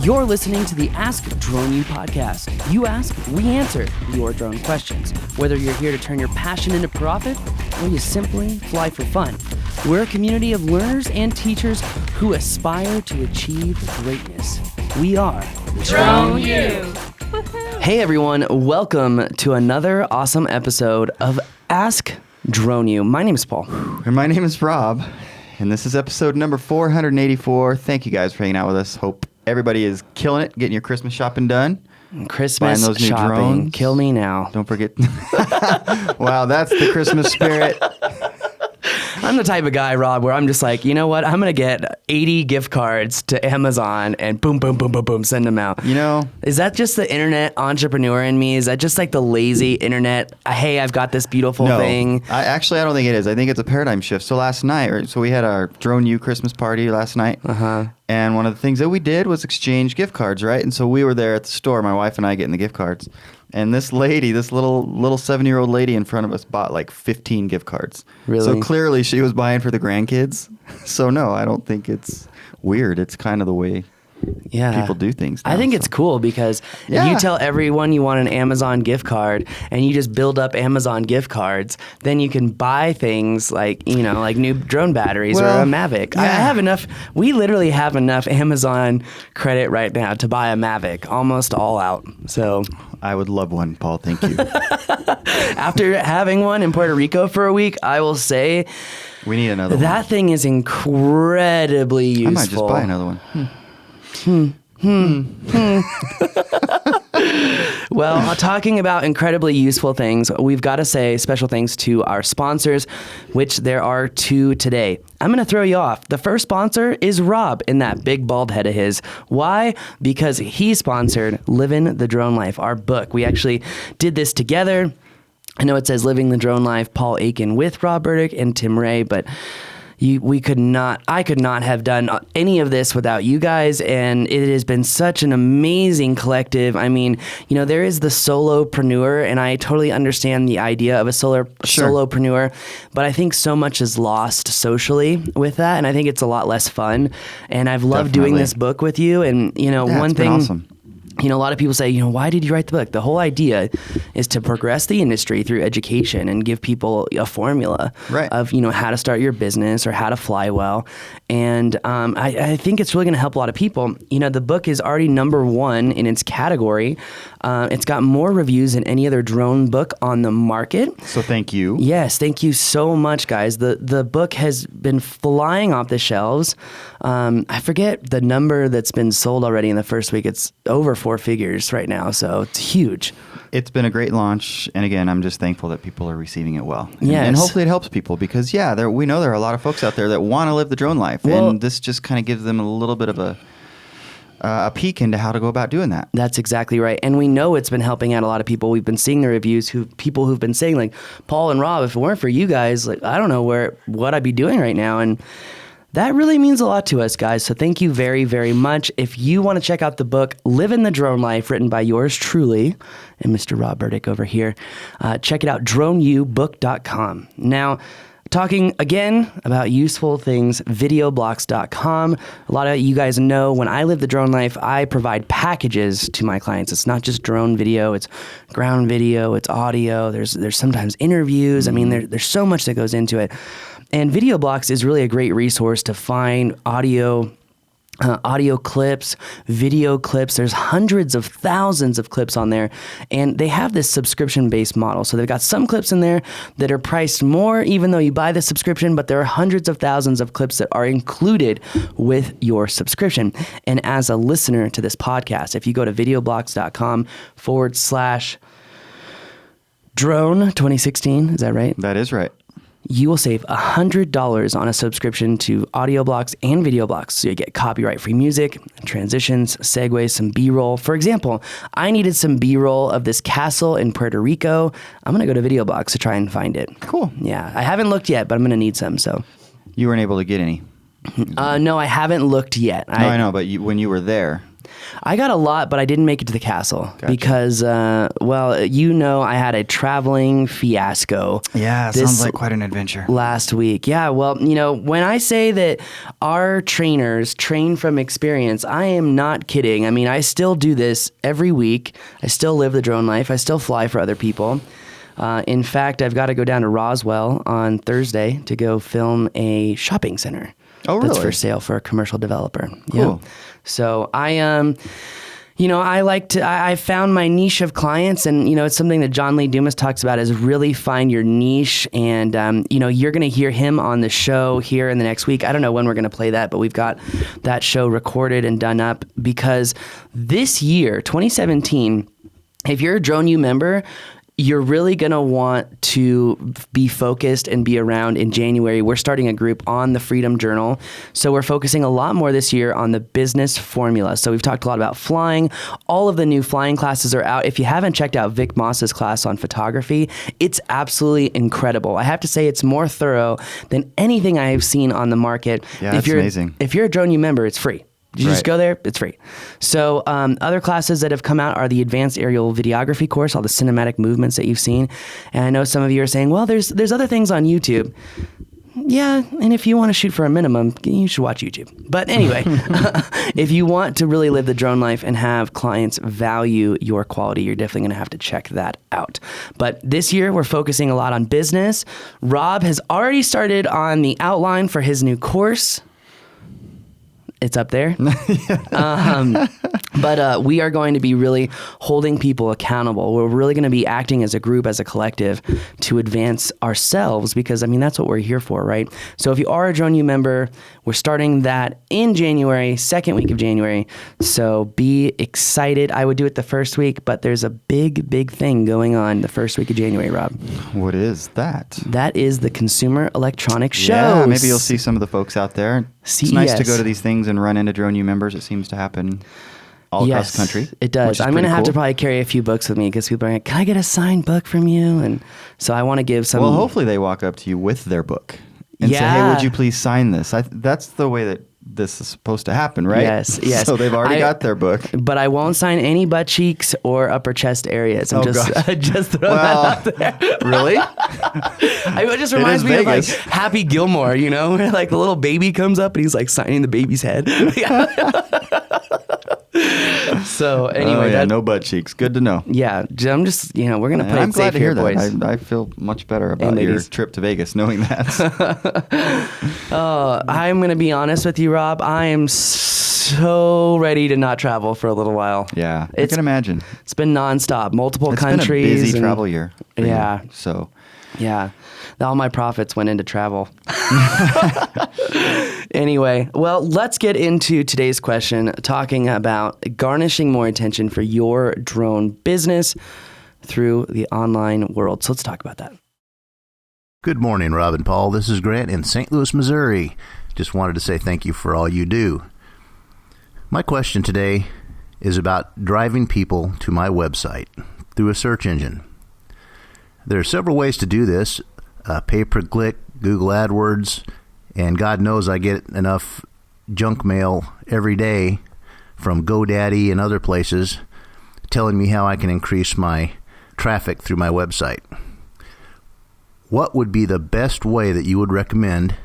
You're listening to the Ask Drone U podcast. You ask, we answer your drone questions. Whether you're here to turn your passion into profit or you simply fly for fun, we're a community of learners and teachers who aspire to achieve greatness. We are Drone U. Hey everyone, welcome to another awesome episode of Ask Drone U. My name is Paul. And my name is Rob, and this is episode number 484. Thank you guys for hanging out with us. Hope everybody is killing it, getting your Christmas shopping done. Christmas Buying those new shopping. drones. Kill me now. Don't forget. Wow, that's the Christmas spirit. I'm the type of guy, Rob, where I'm just like, you know what? I'm going to get 80 gift cards to Amazon and boom, boom, boom, boom, boom, send them out. You know, Is that just the internet entrepreneur in me? Is that just like the lazy internet? Hey, I've got this beautiful thing. I don't think it is. I think it's a paradigm shift. So last night, so we had our Drone U Christmas party last night. And one of the things that we did was exchange gift cards, right? And so we were there at the store, my wife and I getting the gift cards. And this lady, this little 7-year-old lady in front of us bought like 15 gift cards. Really? So clearly she was buying for the grandkids. So no, I don't think it's weird. It's kind of the way people do things now, I think it's cool because if you tell everyone you want an Amazon gift card and you just build up Amazon gift cards, then you can buy things like, you know, like new drone batteries or a Mavic. Yeah. I have enough. We literally have enough Amazon credit right now to buy a Mavic, almost all out. So I would love one, Paul. Thank you. after having one in Puerto Rico for a week, I will say We need another one. that thing is incredibly useful. I might just buy another one. Well, talking about incredibly useful things, we've got to say special thanks to our sponsors, which there are two today. I'm going to throw you off. The first sponsor is Rob in that big bald head of his. Why? Because he sponsored Living the Drone Life, our book. We actually did this together. I know it says Living the Drone Life, Paul Aiken with Rob Burdick and Tim Ray, but I could not have done any of this without you guys, and it has been such an amazing collective. I mean, you know, there is the solopreneur, and I totally understand the idea of a solopreneur, but I think so much is lost socially with that, and I think it's a lot less fun. And I've loved doing this book with you, and you know, one thing. Awesome. You know, a lot of people say, you know, why did you write the book? The whole idea is to progress the industry through education and give people a formula of, you know, how to start your business or how to fly well. And I think it's really going to help a lot of people. You know, the book is already #1 in its category. It's got more reviews than any other drone book on the market. So thank you. Yes, thank you so much, guys. The book has been flying off the shelves. I forget the number that's been sold already in the first week. It's over 4 figures right now, so it's huge. It's been a great launch, and again, I'm just thankful that people are receiving it well. And hopefully it helps people because, we know there are a lot of folks out there that want to live the drone life, and this just kind of gives them a little bit of a peek into how to go about doing that. That's exactly right. And we know it's been helping out a lot of people. We've been seeing the reviews, people who've been saying, like, Paul and Rob, if it weren't for you guys, like, I don't know what I'd be doing right now. And that really means a lot to us, guys. So thank you very, very much. If you want to check out the book, Living the Drone Life, written by yours truly and Mr. Rob Burdick over here, check it out, droneubook.com. Now, talking again about useful things, videoblocks.com. A lot of you guys know when I live the drone life, I provide packages to my clients. It's not just drone video, it's ground video, it's audio. There's sometimes interviews. I mean, there's so much that goes into it. And VideoBlocks is really a great resource to find audio clips, video clips. There's hundreds of thousands of clips on there, and they have this subscription-based model. So they've got some clips in there that are priced more even though you buy the subscription, but there are hundreds of thousands of clips that are included with your subscription. And as a listener to this podcast, if you go to videoblocks.com/drone 2016, is that right? That is right. You will save $100 on a subscription to audio blocks and video blocks. So you get copyright-free music, transitions, segues, some B-roll. For example, I needed some B-roll of this castle in Puerto Rico. I'm going to go to Video Blocks to try and find it. Cool. Yeah, I haven't looked yet, but I'm going to need some. So you weren't able to get any. No, I haven't looked yet. I know, but when you were there. I got a lot, but I didn't make it to the castle because, I had a traveling fiasco. Yeah, sounds like quite an adventure. Last week. Yeah, well, when I say that our trainers train from experience, I am not kidding. I mean, I still do this every week. I still live the drone life. I still fly for other people. In fact, I've got to go down to Roswell on Thursday to go film a shopping center. Oh, really? That's for sale for a commercial developer. Cool. Yeah. So I found my niche of clients, and, it's something that John Lee Dumas talks about is really find your niche. And, you're going to hear him on the show here in the next week. I don't know when we're going to play that, but we've got that show recorded and done up because this year, 2017, if you're a Drone U member, you're really going to want to be focused and be around in January. We're starting a group on the Freedom Journal. So we're focusing a lot more this year on the business formula. So we've talked a lot about flying. All of the new flying classes are out. If you haven't checked out Vic Moss's class on photography, it's absolutely incredible. I have to say it's more thorough than anything I have seen on the market. Yeah, it's amazing. If you're a Drone U member, it's free. You just go there, it's free. So other classes that have come out are the Advanced Aerial Videography course, all the cinematic movements that you've seen. And I know some of you are saying, well, there's other things on YouTube. Yeah, and if you want to shoot for a minimum, you should watch YouTube. But anyway, if you want to really live the drone life and have clients value your quality, you're definitely going to have to check that out. But this year, we're focusing a lot on business. Rob has already started on the outline for his new course. It's up there. But we are going to be really holding people accountable. We're really going to be acting as a group, as a collective, to advance ourselves because, that's what we're here for, right? So if you are a Drone U member, we're starting that in January, second week of January. So be excited. I would do it the first week, but there's a big, big thing going on the first week of January, Rob. What is that? That is the Consumer Electronics Show. Yeah, maybe you'll see some of the folks out there. CES. It's nice to go to these things and run into Drone U members. It seems to happen all across the country. It does. I'm going to have to probably carry a few books with me because people are like, can I get a signed book from you? And so I want to give some... Well, hopefully they walk up to you with their book and say, hey, would you please sign this? That's the way that this is supposed to happen, right? Yes. So they've already got their book. But I won't sign any butt cheeks or upper chest areas. I'm just throwing that out there. Really? It just reminds me of like Happy Gilmore, where like the little baby comes up and he's like signing the baby's head. So anyway, no butt cheeks. Good to know. Yeah, I'm just we're gonna play it safe here, boys. That. I feel much better about your trip to Vegas knowing that. I'm gonna be honest with you, Rob. I am so ready to not travel for a little while. Yeah, I can imagine. It's been nonstop, multiple countries. It's been a busy travel year. Yeah. So. Yeah. All my profits went into travel. Anyway, well, let's get into today's question, talking about garnishing more attention for your drone business through the online world. So let's talk about that. Good morning, Rob and Paul. This is Grant in St. Louis, Missouri. Just wanted to say thank you for all you do. My question today is about driving people to my website through a search engine. There are several ways to do this, pay-per-click, Google AdWords, and God knows I get enough junk mail every day from GoDaddy and other places telling me how I can increase my traffic through my website. What would be the best way that you would recommend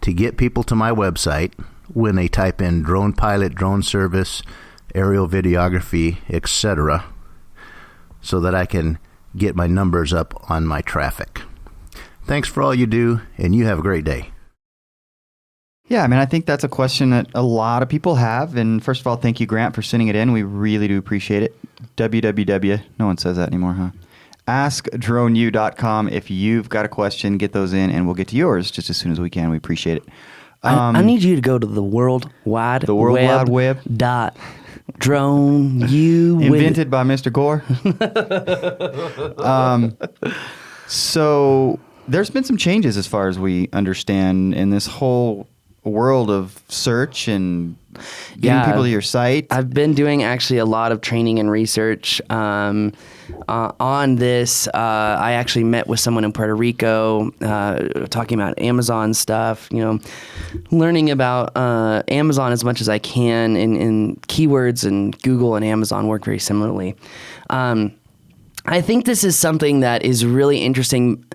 to get people to my website when they type in drone pilot, drone service, aerial videography, etc., so that I can get my numbers up on my traffic? Thanks for all you do, and you have a great day. Yeah, I think that's a question that a lot of people have. And first of all, thank you, Grant, for sending it in. We really do appreciate it. www. No one says that anymore, huh? AskDroneU.com. If you've got a question, get those in, and we'll get to yours just as soon as we can. We appreciate it. I need you to go to the World Wide Web. Dot Drone U. Invented by Mr. Gore. So there's been some changes as far as we understand in this whole world of search and getting people to your site? I've been doing actually a lot of training and research on this. I actually met with someone in Puerto Rico talking about Amazon stuff, learning about Amazon as much as I can, and keywords, and Google and Amazon work very similarly. I think this is something that is really interesting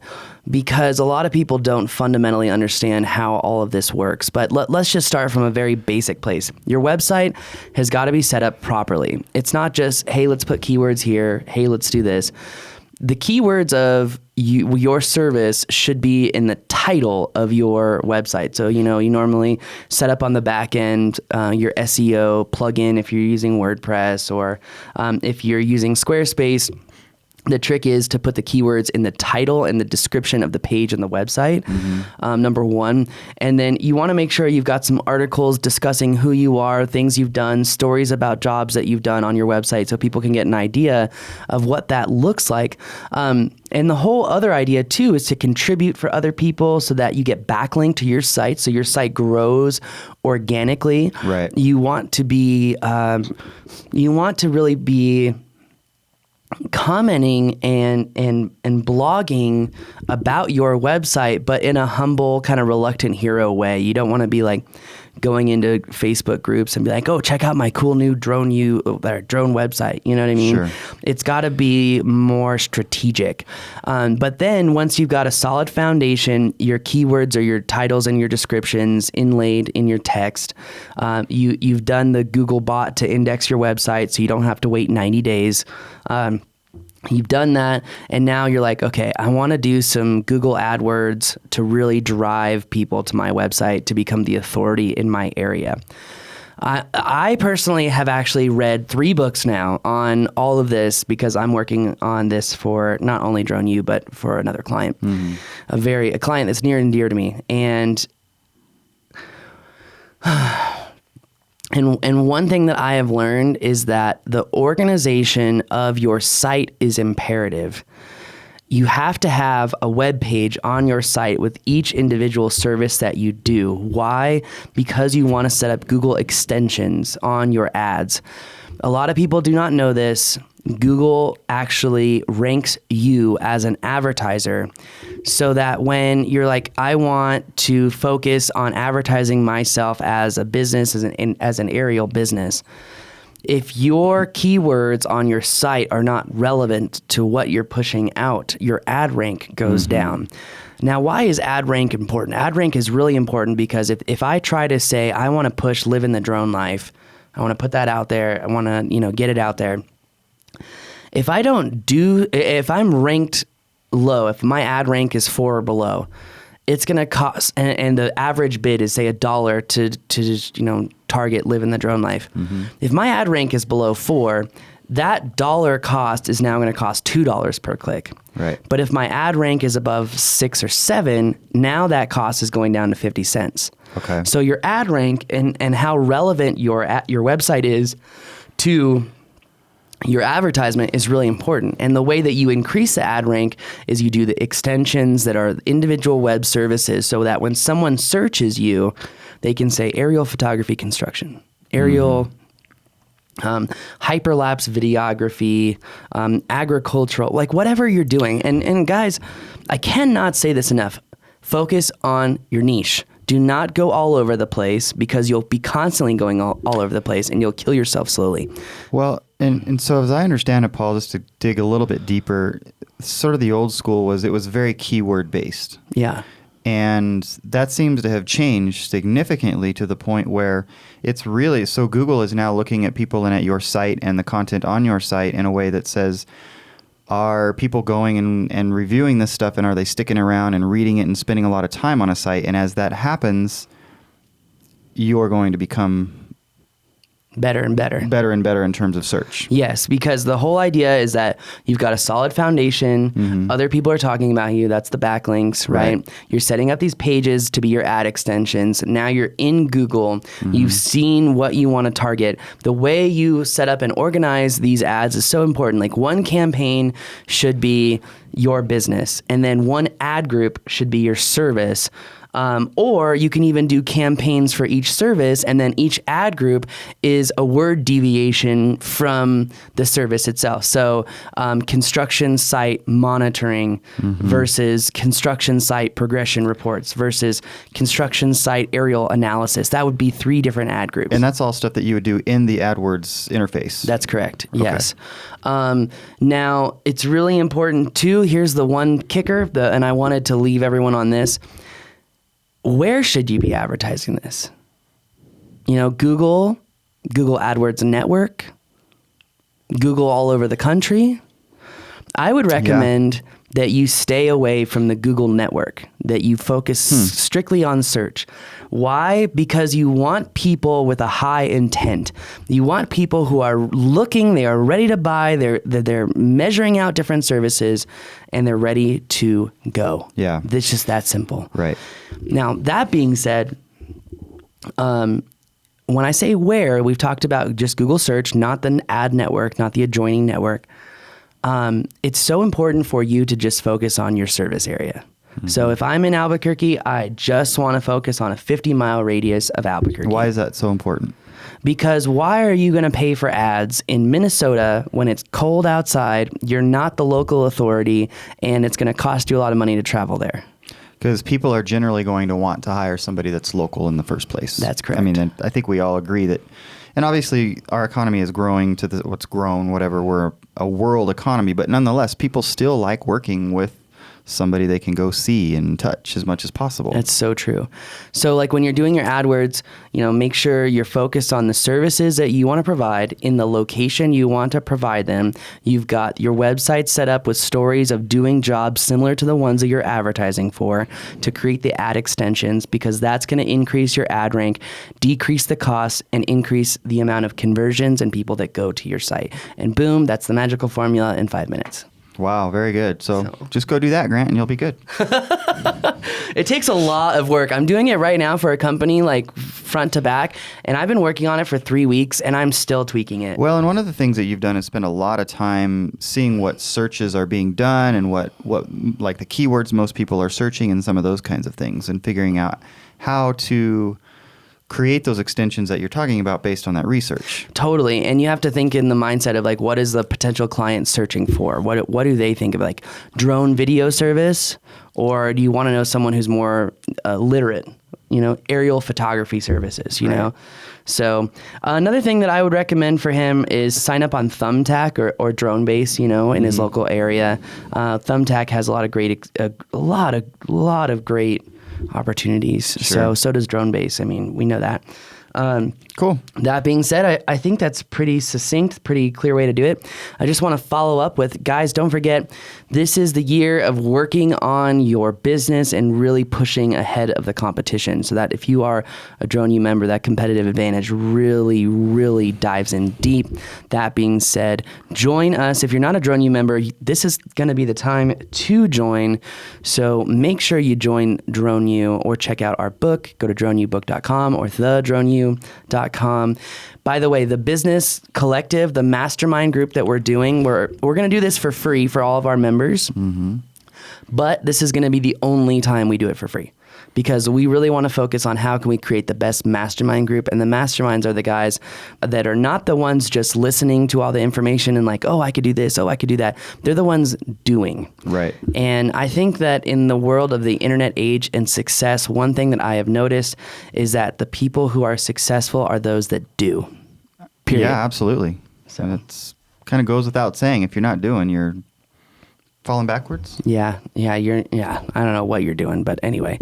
because a lot of people don't fundamentally understand how all of this works. But let's just start from a very basic place. Your website has got to be set up properly. It's not just, hey, let's put keywords here. Hey, let's do this. The keywords of your service should be in the title of your website. So, you normally set up on the back end your SEO plugin if you're using WordPress, or if you're using Squarespace. The trick is to put the keywords in the title and the description of the page on the website, number one. And then you want to make sure you've got some articles discussing who you are, things you've done, stories about jobs that you've done on your website, so people can get an idea of what that looks like. And the whole other idea, too, is to contribute for other people so that you get backlink to your site, so your site grows organically. Right. You want to really be commenting and blogging about your website, but in a humble, kind of reluctant hero way. You don't want to be like going into Facebook groups and be like, oh, check out my cool new drone website. You know what I mean? Sure. It's got to be more strategic. But then once you've got a solid foundation, your keywords are your titles and your descriptions inlaid in your text. You've done the Google bot to index your website, so you don't have to wait 90 days. You've done that, and now you're like, okay, I want to do some Google AdWords to really drive people to my website to become the authority in my area. I personally have actually read 3 books now on all of this because I'm working on this for not only Drone U, but for another client, a client that's near and dear to me. And one thing that I have learned is that the organization of your site is imperative. You have to have a web page on your site with each individual service that you do. Why? Because you want to set up Google extensions on your ads. A lot of people do not know this. Google actually ranks you as an advertiser so that when you're like, I want to focus on advertising myself as a business, as an aerial business, if your keywords on your site are not relevant to what you're pushing out, your ad rank goes down. Now, why is ad rank important? Ad rank is really important because if I try to say, I want to push live in the drone life, I want to put that out there, I want to, get it out there. If I'm ranked low, if my ad rank is 4 or below, it's going to cost, and the average bid is say $1 to just, target live in the drone life. If my ad rank is below 4, that dollar cost is now going to cost $2 per click. Right. But if my ad rank is above 6 or 7, now that cost is going down to 50 cents. Okay. So your ad rank and how relevant your website is to your advertisement is really important. And the way that you increase the ad rank is you do the extensions that are individual web services so that when someone searches you, they can say aerial photography construction, aerial hyperlapse videography, agricultural, like whatever you're doing. And guys, I cannot say this enough. Focus on your niche. Do not go all over the place because you'll be constantly going all over the place and you'll kill yourself slowly. Well, and so as I understand it, Paul, just to dig a little bit deeper, sort of the old school it was very keyword based. Yeah. And that seems to have changed significantly to the point where it's really, so Google is now looking at people and at your site and the content on your site in a way that says, are people going and reviewing this stuff, and are they sticking around and reading it and spending a lot of time on a site? And as that happens, you're going to become better and better. Better and better in terms of search. Yes, because the whole idea is that you've got a solid foundation. Other people are talking about you. That's the backlinks, right? You're setting up these pages to be your ad extensions. Now you're in Google. You've seen what you want to target. The way you set up and organize these ads is so important. Like one campaign should be your business, and then one ad group should be your service. Or you can even do campaigns for each service, and then each ad group is a word deviation from the service itself. So construction site monitoring versus construction site progression reports versus construction site aerial analysis. That would be 3 different ad groups. And that's all stuff that you would do in the AdWords interface. That's correct. Yes. Now, it's really important too. Here's the one kicker, and I wanted to leave everyone on this. Where should you be advertising this? Google AdWords Network, Google all over the country. I would recommend that you stay away from the Google network, that you focus strictly on search. Why? Because you want people with a high intent. You want people who are looking, they are ready to buy, they're measuring out different services, and they're ready to go. Yeah. It's just that simple. Right. Now, that being said, when I say where, we've talked about just Google search, not the ad network, not the adjoining network. It's so important for you to just focus on your service area. So if I'm in Albuquerque, I just want to focus on a 50-mile radius of Albuquerque. Why is that so important? Because why are you going to pay for ads in Minnesota when it's cold outside, you're not the local authority, and it's going to cost you a lot of money to travel there? Because people are generally going to want to hire somebody that's local in the first place. That's correct. I mean, I think we all agree that, and obviously our economy is growing to what's grown, whatever. We're a world economy, but nonetheless, people still like working with somebody they can go see and touch as much as possible. That's so true. So like when you're doing your AdWords, make sure you're focused on the services that you want to provide in the location you want to provide them. You've got your website set up with stories of doing jobs similar to the ones that you're advertising for to create the ad extensions, because that's going to increase your ad rank, decrease the costs, and increase the amount of conversions and people that go to your site. And boom, that's the magical formula in 5 minutes. Wow, very good. So just go do that, Grant, and you'll be good. It takes a lot of work. I'm doing it right now for a company like front to back, and I've been working on it for 3 weeks, and I'm still tweaking it. Well, and one of the things that you've done is spend a lot of time seeing what searches are being done and what like the keywords most people are searching and some of those kinds of things, and figuring out how to create those extensions that you're talking about based on that research. Totally. And you have to think in the mindset of like, what is the potential client searching for? What do they think of, like drone video service? Or do you want to know someone who's more literate, aerial photography services, you know? So another thing that I would recommend for him is sign up on Thumbtack or DroneBase, in his local area. Thumbtack has a lot of great, a lot of great opportunities. Sure. So does DroneBase. I mean, we know that. Cool. That being said, I think that's pretty succinct, pretty clear way to do it. I just want to follow up with, guys, don't forget, this is the year of working on your business and really pushing ahead of the competition, so that if you are a Drone U member, that competitive advantage really, really dives in deep. That being said, join us. If you're not a Drone U member, this is going to be the time to join. So make sure you join Drone U or check out our book. Go to droneubook.com or thedroneu.com. By the way, the business collective, the mastermind group that we're doing, we're going to do this for free for all of our members. Mm-hmm. But this is going to be the only time we do it for free, because we really want to focus on how can we create the best mastermind group. And the masterminds are the guys that are not the ones just listening to all the information and like, oh, I could do this, oh, I could do that. They're the ones doing. Right. And I think that in the world of the internet age and success, one thing that I have noticed is that the people who are successful are those that do. Period. Yeah, absolutely. So it's kind of goes without saying, if you're not doing, you're falling backwards? Yeah. I don't know what you're doing, but anyway.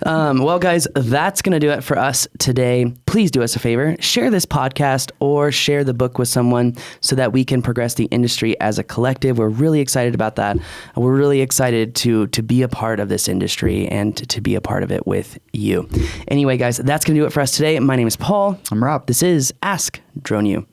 Well, guys, that's going to do it for us today. Please do us a favor. Share this podcast or share the book with someone so that we can progress the industry as a collective. We're really excited about that. We're really excited to be a part of this industry and to be a part of it with you. Anyway, guys, that's going to do it for us today. My name is Paul. I'm Rob. This is Ask Drone U.